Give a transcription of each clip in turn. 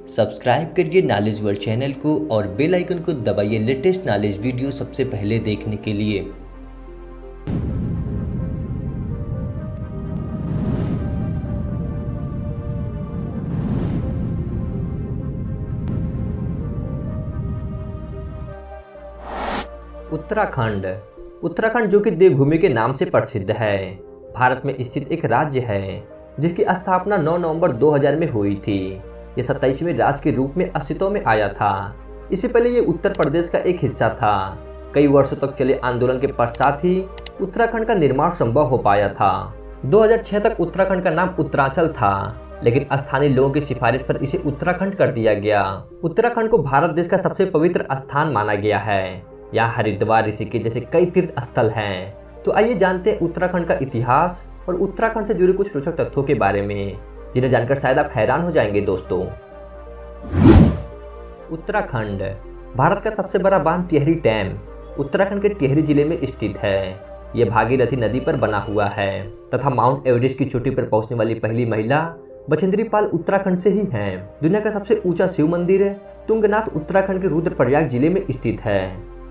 Subscribe करिए knowledge world channel को और बेल आइकन को दबाइए लेटेस्ट नॉलेज वीडियो सबसे पहले देखने के लिए। उत्तराखंड। उत्तराखंड जो कि देवभूमि के नाम से प्रसिद्ध है, भारत में स्थित एक राज्य है जिसकी स्थापना 9 नवंबर 2000 में हुई थी। यह 27वें राज्य के रूप में अस्तित्व में आया था। इससे पहले ये उत्तर प्रदेश का एक हिस्सा था। कई वर्षों तक चले आंदोलन के पश्चात ही उत्तराखंड का निर्माण संभव हो पाया था। 2006 तक उत्तराखंड का नाम उत्तरांचल था, लेकिन स्थानीय लोगों की सिफारिश पर इसे उत्तराखंड कर दिया गया। उत्तराखंड को भारत देश का सबसे पवित्र स्थान माना गया है। यहाँ हरिद्वार, ऋषिकेश जैसे कई तीर्थ स्थल हैं। तो आइए जानते हैं उत्तराखंड का इतिहास और उत्तराखंड से जुड़े कुछ रोचक तथ्यों के बारे में, जिन्हें जानकर शायद आप हैरान हो जाएंगे दोस्तों। उत्तराखंड भारत का सबसे बड़ा बांध टिहरी डैम उत्तराखंड के टिहरी जिले में स्थित है। यह भागीरथी नदी पर बना हुआ है तथा माउंट एवरेस्ट की चोटी पर पहुंचने वाली पहली महिला बछेंद्री पाल उत्तराखंड से ही है। दुनिया का सबसे ऊंचा शिव मंदिर तुंगनाथ उत्तराखंड के रुद्रप्रयाग जिले में स्थित है।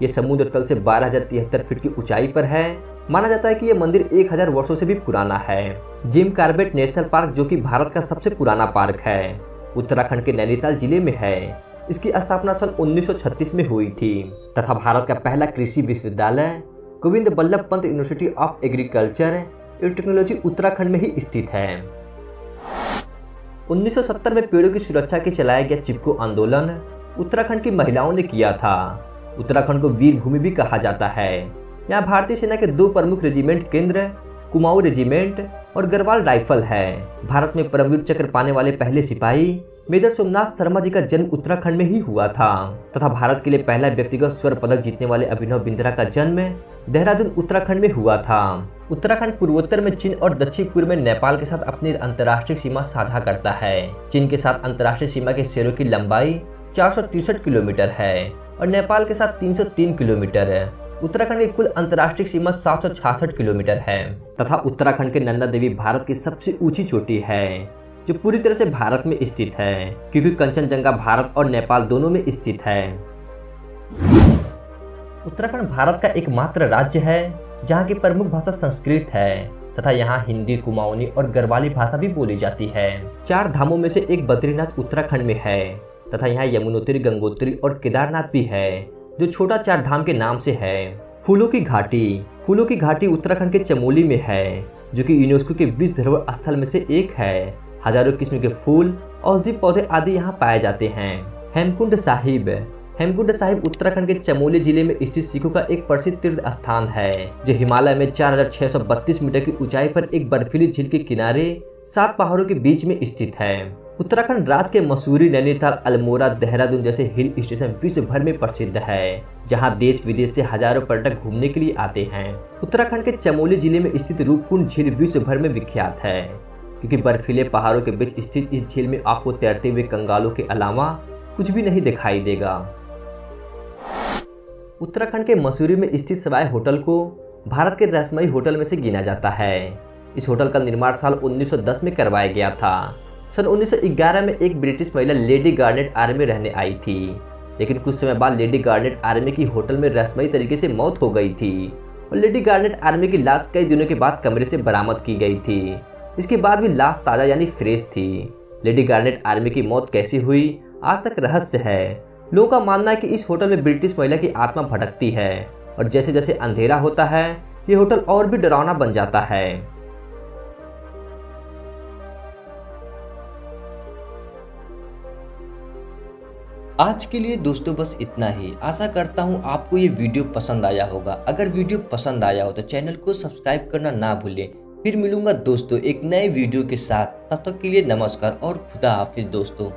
ये समुद्र तल से 12,073 फीट की ऊंचाई पर है। माना जाता है कि यह मंदिर 1000 वर्षों से भी पुराना है। जिम कॉर्बेट नेशनल पार्क, जो कि भारत का सबसे पुराना पार्क है, उत्तराखंड के नैनीताल जिले में है। इसकी स्थापना सन 1936 में हुई थी तथा भारत का पहला कृषि विश्वविद्यालय Govind Ballabh Pant university of agriculture and technology Uttarakhand में ही स्थित है। 1970 में पेड़ों की सुरक्षा के चलाया गया चिपको आंदोलन उत्तराखंड की महिलाओं ने किया था। उत्तराखंड को वीर भूमि भी कहा जाता है। यहाँ भारतीय सेना के 2 प्रमुख रेजिमेंट केंद्र कुमाऊं रेजिमेंट और गढ़वाल राइफल है। भारत में परमवीर चक्र पाने वाले पहले सिपाही मेजर सोमनाथ शर्मा जी का जन्म उत्तराखंड में ही हुआ था तथा भारत के लिए पहला व्यक्तिगत स्वर्ण पदक जीतने वाले अभिनव बिंद्रा का जन्म देहरादून उत्तराखंड में हुआ था। उत्तराखंड पूर्वोत्तर में चीन और दक्षिण पूर्व में नेपाल के साथ अपनी अंतर्राष्ट्रीय सीमा साझा करता है। चीन के साथ अंतर्राष्ट्रीय सीमा के शेरों की लंबाई 463 किलोमीटर है और नेपाल के साथ 303 किलोमीटर है। उत्तराखंड की कुल अंतर्राष्ट्रीय सीमा 766 किलोमीटर है तथा उत्तराखंड के नंदा देवी भारत की सबसे ऊंची चोटी है, जो पूरी तरह से भारत में स्थित है, क्योंकि कंचनजंगा भारत और नेपाल दोनों में स्थित है। उत्तराखंड भारत का एकमात्र राज्य है जहाँ की प्रमुख भाषा संस्कृत है तथा यहाँ हिंदी, कुमाऊनी और गढ़वाली भाषा भी बोली जाती है। 4 धामों में से एक बद्रीनाथ उत्तराखंड में है तथा यहाँ यमुनोत्री, गंगोत्री और केदारनाथ भी है, जो छोटा 4 धाम के नाम से है। फूलों की घाटी उत्तराखंड के चमोली में है, जो कि यूनेस्को के विश्व धरोहर स्थल में से एक है। हजारों किस्म के फूल, औषधि पौधे आदि यहाँ पाए जाते हैं। हेमकुंड साहिब उत्तराखंड के चमोली जिले में स्थित सिखों का एक प्रसिद्ध तीर्थ स्थान है, जो हिमालय में 4632 मीटर की ऊंचाई पर एक बर्फीली झील के किनारे 7 पहाड़ों के बीच में स्थित है। उत्तराखंड राज्य के मसूरी, नैनीताल, अल्मोड़ा, देहरादून जैसे हिल स्टेशन विश्व भर में प्रसिद्ध है, जहां देश विदेश से हजारों पर्यटक घूमने के लिए आते हैं। उत्तराखंड के चमोली जिले में स्थित रूपकुंड झील विश्व भर में विख्यात है, क्योंकि बर्फीले पहाड़ों के बीच स्थित इस झील में आपको तैरते हुए कंगालों के अलावा कुछ भी नहीं दिखाई देगा। उत्तराखंड के मसूरी में स्थित सवाई होटल को भारत के रहस्यमयी होटल में से गिना जाता है। इस होटल का निर्माण साल 1910 में करवाया गया था। सन 1911 में एक ब्रिटिश महिला लेडी गार्नेट आर्मी में रहने आई थी, लेकिन कुछ समय बाद लेडी गार्नेट आर्मी की होटल में रहस्यमयी तरीके से मौत हो गई थी और लेडी गार्नेट आर्मी की लाश कई दिनों के बाद कमरे से बरामद की गई थी। इसके बाद भी लाश ताज़ा यानी फ्रेश थी। लेडी गार्नेट आर्मी की मौत कैसी हुई आज तक रहस्य है। लोगों का मानना है कि इस होटल में ब्रिटिश महिला की आत्मा भटकती है और जैसे जैसे अंधेरा होता है ये होटल और भी डरावना बन जाता है। आज के लिए दोस्तों बस इतना ही। आशा करता हूँ आपको ये वीडियो पसंद आया होगा। अगर वीडियो पसंद आया हो तो चैनल को सब्सक्राइब करना ना भूलें। फिर मिलूंगा दोस्तों एक नए वीडियो के साथ। तब तक के लिए नमस्कार और खुदा हाफिज दोस्तों।